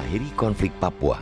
mengakhiri konflik Papua.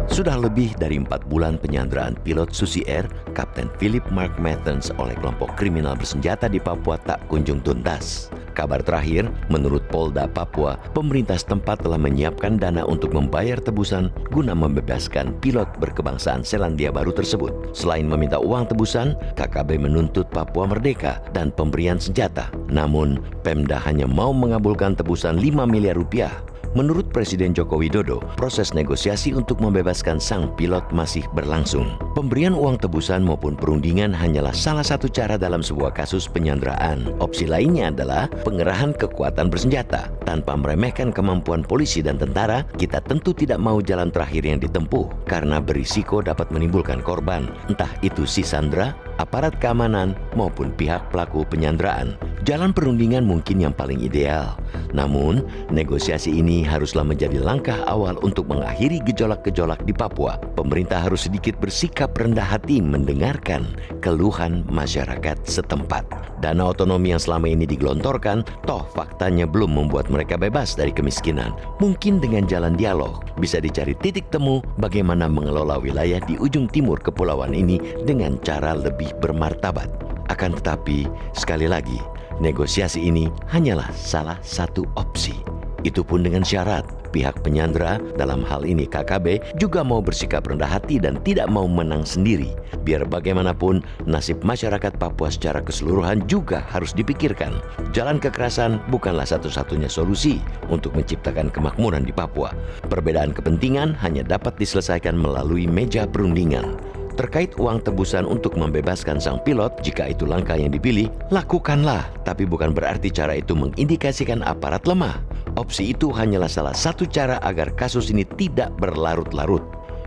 Sudah lebih dari 4 bulan penyanderaan pilot Susi Air, Kapten Philip Mark Mathens oleh kelompok kriminal bersenjata di Papua tak kunjung tuntas. Kabar terakhir, menurut Polda Papua, pemerintah setempat telah menyiapkan dana untuk membayar tebusan guna membebaskan pilot berkebangsaan Selandia Baru tersebut. Selain meminta uang tebusan, KKB menuntut Papua merdeka dan pemberian senjata. Namun, Pemda hanya mau mengabulkan tebusan 5 miliar rupiah. Menurut Presiden Joko Widodo, proses negosiasi untuk membebaskan sang pilot masih berlangsung. Pemberian uang tebusan maupun perundingan hanyalah salah satu cara dalam sebuah kasus penyanderaan. Opsi lainnya adalah pengerahan kekuatan bersenjata. Tanpa meremehkan kemampuan polisi dan tentara, kita tentu tidak mau jalan terakhir yang ditempuh karena berisiko dapat menimbulkan korban, entah itu si sandera, aparat keamanan, maupun pihak pelaku penyanderaan. Jalan perundingan mungkin yang paling ideal. Namun, negosiasi ini haruslah menjadi langkah awal untuk mengakhiri gejolak-gejolak di Papua. Pemerintah harus sedikit bersikap rendah hati mendengarkan keluhan masyarakat setempat. Dana otonomi yang selama ini digelontorkan, toh faktanya belum membuat mereka bebas dari kemiskinan. Mungkin dengan jalan dialog, bisa dicari titik temu bagaimana mengelola wilayah di ujung timur kepulauan ini dengan cara lebih bermartabat. Akan tetapi, sekali lagi, negosiasi ini hanyalah salah satu opsi. Itu pun dengan syarat pihak penyandera, dalam hal ini KKB, juga mau bersikap rendah hati dan tidak mau menang sendiri. Biar bagaimanapun, nasib masyarakat Papua secara keseluruhan juga harus dipikirkan. Jalan kekerasan bukanlah satu-satunya solusi untuk menciptakan kemakmuran di Papua. Perbedaan kepentingan hanya dapat diselesaikan melalui meja perundingan. Terkait uang tebusan untuk membebaskan sang pilot, jika itu langkah yang dipilih, lakukanlah. Tapi bukan berarti cara itu mengindikasikan aparat lemah. Opsi itu hanyalah salah satu cara agar kasus ini tidak berlarut-larut.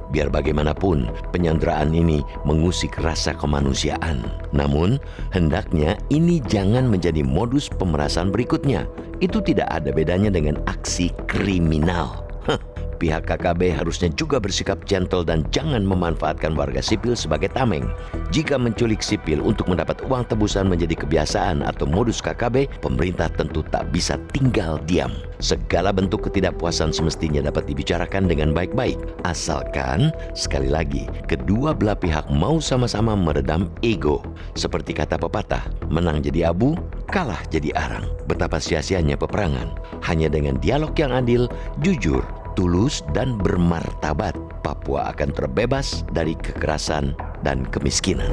Biar bagaimanapun, penyanderaan ini mengusik rasa kemanusiaan. Namun, hendaknya ini jangan menjadi modus pemerasan berikutnya. Itu tidak ada bedanya dengan aksi kriminal. Pihak KKB harusnya juga bersikap gentle dan jangan memanfaatkan warga sipil sebagai tameng. Jika menculik sipil untuk mendapat uang tebusan menjadi kebiasaan atau modus KKB, pemerintah tentu tak bisa tinggal diam. Segala bentuk ketidakpuasan semestinya dapat dibicarakan dengan baik-baik. Asalkan, sekali lagi, kedua belah pihak mau sama-sama meredam ego. Seperti kata pepatah, menang jadi abu, kalah jadi arang. Betapa sia-sianya peperangan. Hanya dengan dialog yang adil, jujur, tulus dan bermartabat, Papua akan terbebas dari kekerasan dan kemiskinan.